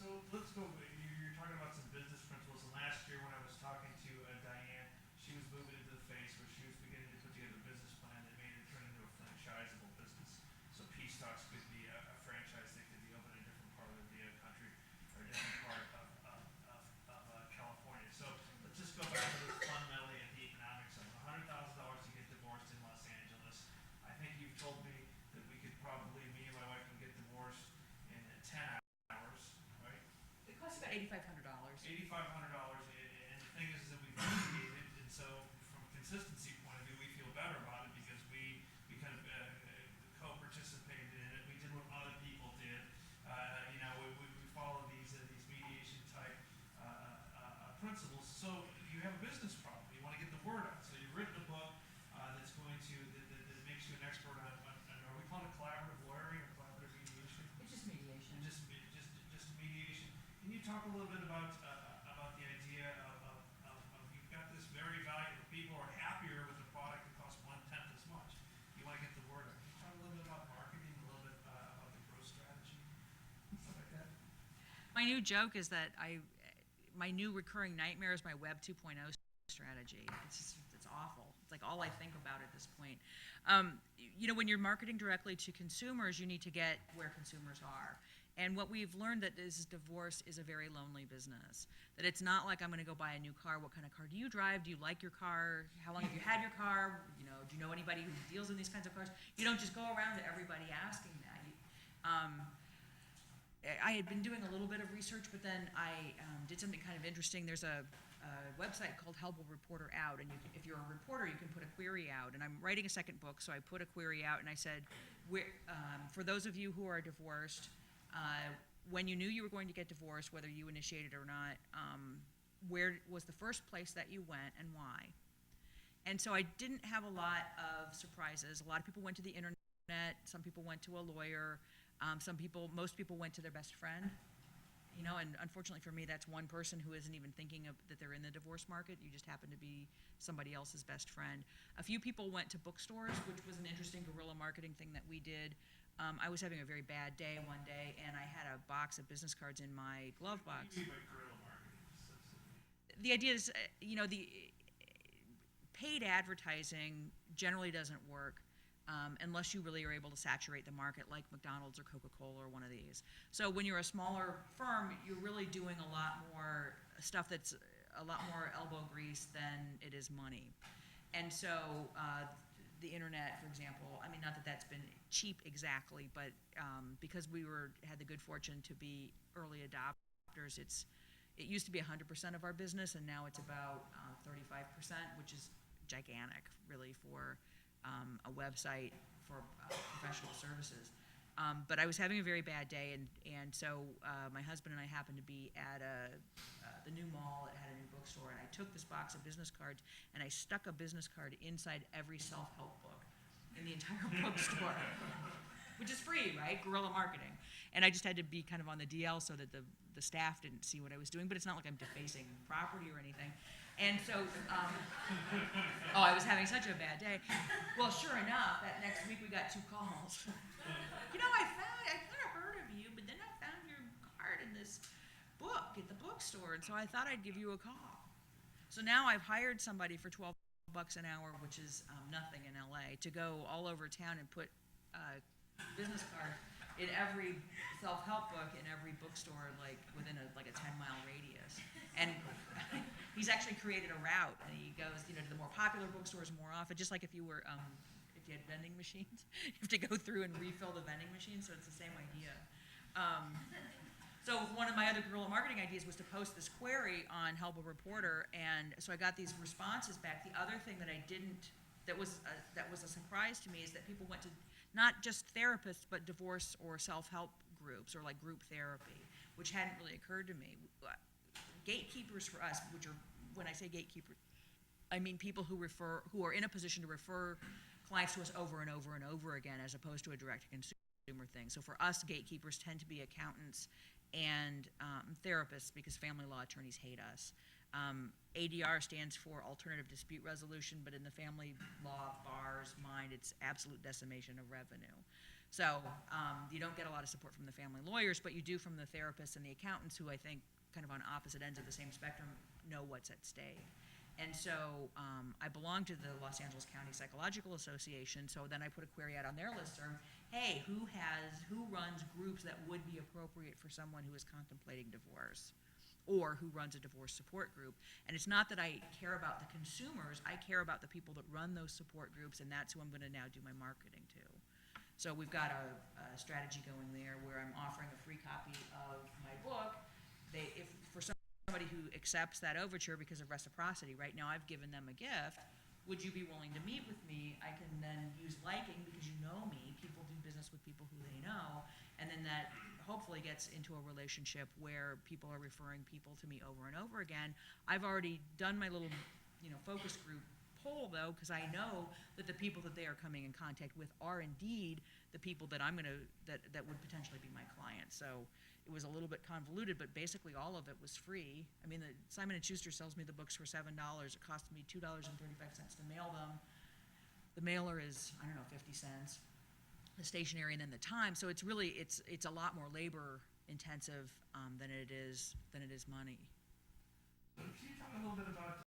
So let's go, you're talking about some business principles, and last year when I was talking to Diane, she was moving into the phase where she was beginning to put together a business plan that made it turn into a franchisable business. So P-Stocks could be a franchise that could be open in a different part of the country, or a different part of California. So let's just go back to this fundamentally at the economics of it. $100,000 to get divorced in Los Angeles. I think you've told me that we could probably, me and my wife can get divorced in 10 hours, right? It costs about $8,500. $8,500, and the thing is that we've mediated, and so from a consistency point of view, we feel better about it because we kind of co-participated in it. We did what other people did. We follow these mediation type principles. So you have a business problem. You want to get the word out. So you've written a book that's going to that makes you an expert on are we calling it collaborative lawyering or collaborative mediation? It's just mediation. Just mediation. Can you talk a little bit about the idea of you've got this very valuable, people are happier with a product that costs 1/10 as much. You want to get the word out. Can you talk a little bit about marketing, a little bit about the growth strategy, stuff like that? My new joke is that my new recurring nightmare is my Web 2.0 strategy. It's awful. It's like all I think about at this point. When you're marketing directly to consumers, you need to get where consumers are. And what we've learned that is divorce is a very lonely business. That it's not like I'm going to go buy a new car. What kind of car do you drive? Do you like your car? How long have you had your car? Do you know anybody who deals in these kinds of cars? You don't just go around to everybody asking that. I had been doing a little bit of research, but then I did something kind of interesting. There's a website called Help a Reporter Out, and if you're a reporter, you can put a query out. And I'm writing a second book, so I put a query out, and I said, for those of you who are divorced, when you knew you were going to get divorced, whether you initiated or not, where was the first place that you went and why? And so I didn't have a lot of surprises. A lot of people went to the internet. Some people went to a lawyer. Most people went to their best friend. And unfortunately for me, that's one person who isn't even thinking of that they're in the divorce market. You just happen to be somebody else's best friend. A few people went to bookstores, which was an interesting guerrilla marketing thing that we did. I was having a very bad day one day, and I had a box of business cards in my glove box. What do you mean by guerrilla marketing? The idea is, the paid advertising generally doesn't work unless you really are able to saturate the market like McDonald's or Coca-Cola or one of these. So when you're a smaller firm, you're really doing a lot more stuff that's a lot more elbow grease than it is money. And so the internet, for example, not that that's been cheap exactly, but because we had the good fortune to be early adopters, it used to be 100% of our business, and now it's about 35%, which is gigantic, really, for a website for professional services. But I was having a very bad day, and so my husband and I happened to be at the new mall that had a new bookstore, and I took this box of business cards, and I stuck a business card inside every self-help book in the entire bookstore, which is free, right? Guerrilla marketing. And I just had to be kind of on the DL so that the staff didn't see what I was doing, but it's not like I'm defacing property or anything. And so, I was having such a bad day. Well, sure enough, that next week we got 2 calls. I kind of heard of you, but then I found your card in this book at the bookstore, and so I thought I'd give you a call. So now I've hired somebody for $12 an hour, which is nothing in LA, to go all over town and put business cards in every self-help book in every bookstore, like within a 10-mile radius. And he's actually created a route, and he goes, to the more popular bookstores more often, just like if you were, if you had vending machines, you have to go through and refill the vending machine, so it's the same idea. So one of my other guerrilla marketing ideas was to post this query on Help a Reporter, and so I got these responses back. The other thing that was a surprise to me is that people went to not just therapists, but divorce or self-help groups or like group therapy, which hadn't really occurred to me. Gatekeepers for us, which are, when I say gatekeepers, I mean people who are in a position to refer clients to us over and over and over again, as opposed to a direct-to-consumer thing. So for us, gatekeepers tend to be accountants and therapists, because family law attorneys hate us. ADR stands for Alternative Dispute Resolution, but in the family law bar's mind, it's absolute decimation of revenue. So you don't get a lot of support from the family lawyers, but you do from the therapists and the accountants, who I think kind of on opposite ends of the same spectrum know what's at stake. And so I belong to the Los Angeles County Psychological Association, so then I put a query out on their listserv, hey, who runs groups that would be appropriate for someone who is contemplating divorce, or who runs a divorce support group. And it's not that I care about the consumers, I care about the people that run those support groups, and that's who I'm going to now do my marketing to. So we've got a strategy going there where I'm offering a free copy of my book. If for somebody who accepts that overture because of reciprocity, right now I've given them a gift, would you be willing to meet with me? I can then use liking, because you know me, people do business with people who they know, and then that hopefully gets into a relationship where people are referring people to me over and over again. I've already done my little, focus group poll, though, because I know that the people that they are coming in contact with are indeed the people that that would potentially be my clients. So it was a little bit convoluted, but basically all of it was free. I mean, Simon & Schuster sells me the books for $7. It cost me $2.35 to mail them. The mailer is, 50 cents. The stationery, and then the time. So it's really, it's a lot more labor intensive than it is money. So can you talk a little bit about